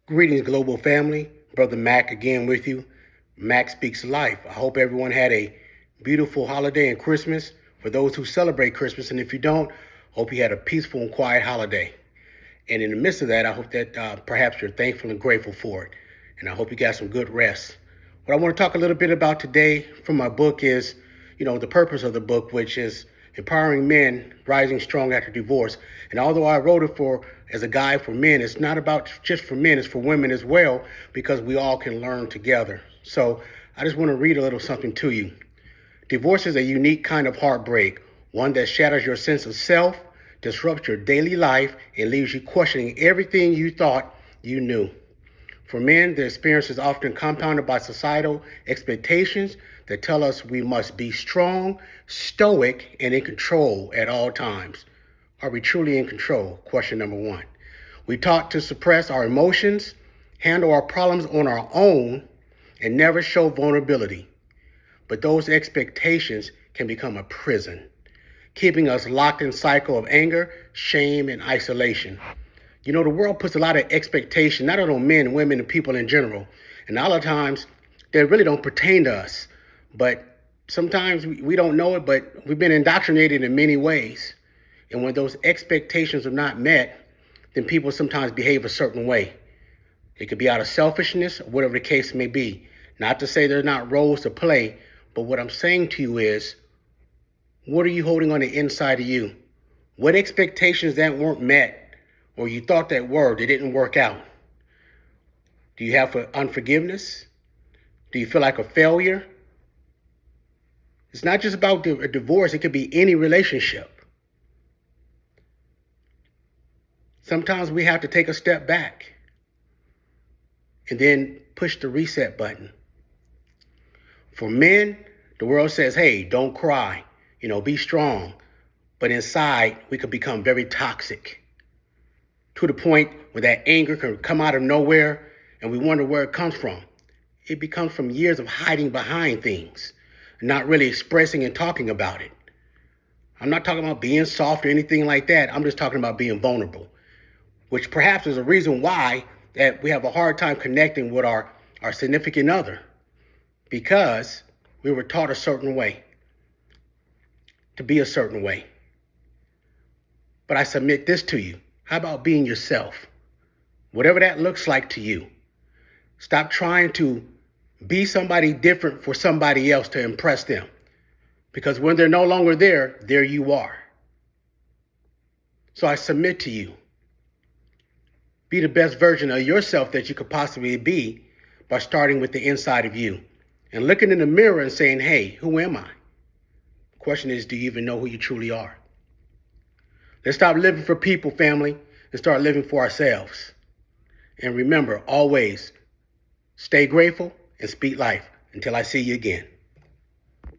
Greetings, global family. Brother Mac again with you. Mac Speaks Life. I hope everyone had a beautiful holiday and Christmas. For those who celebrate Christmas, and if you don't, hope you had a peaceful and quiet holiday. And in the midst of that, I hope that perhaps you're thankful and grateful for it. And I hope you got some good rest. What I want to talk a little bit about today from my book is, the purpose of the book, which is empowering men rising strong after divorce. And although I wrote it as a guide for men, it's not about just for men, it's for women as well, because we all can learn together. So I just want to read a little something to you. Divorce is a unique kind of heartbreak, one that shatters your sense of self, disrupts your daily life, and leaves you questioning everything you thought you knew. For men, the experience is often compounded by societal expectations that tell us we must be strong, stoic, and in control at all times. Are we truly in control? Question number one. We taught to suppress our emotions, handle our problems on our own, and never show vulnerability. But those expectations can become a prison, keeping us locked in a cycle of anger, shame, and isolation. The world puts a lot of expectation, not only on men, women, and people in general. And a lot of times, they really don't pertain to us. But sometimes we don't know it, but we've been indoctrinated in many ways. And when those expectations are not met, then people sometimes behave a certain way. It could be out of selfishness, or whatever the case may be. Not to say there are not roles to play, but what I'm saying to you is, what are you holding on the inside of you? What expectations that weren't met, or you thought that were, they didn't work out? Do you have unforgiveness? Do you feel like a failure? It's not just about a divorce. It could be any relationship. Sometimes we have to take a step back and then push the reset button. For men, the world says, hey, don't cry, be strong. But inside, we could become very toxic, to the point where that anger can come out of nowhere and we wonder where it comes from. It becomes from years of hiding behind things, not really expressing and talking about it. I'm not talking about being soft or anything like that. I'm just talking about being vulnerable, which perhaps is a reason why that we have a hard time connecting with our significant other, because we were taught a certain way, to be a certain way. But I submit this to you. How about being yourself? Whatever that looks like to you. Stop trying to be somebody different for somebody else to impress them. Because when they're no longer there you are. So I submit to you. Be the best version of yourself that you could possibly be by starting with the inside of you. And looking in the mirror and saying, hey, who am I? The question is, do you even know who you truly are? Let's stop living for people, family, and start living for ourselves. And remember, always stay grateful and speak life. Until I see you again.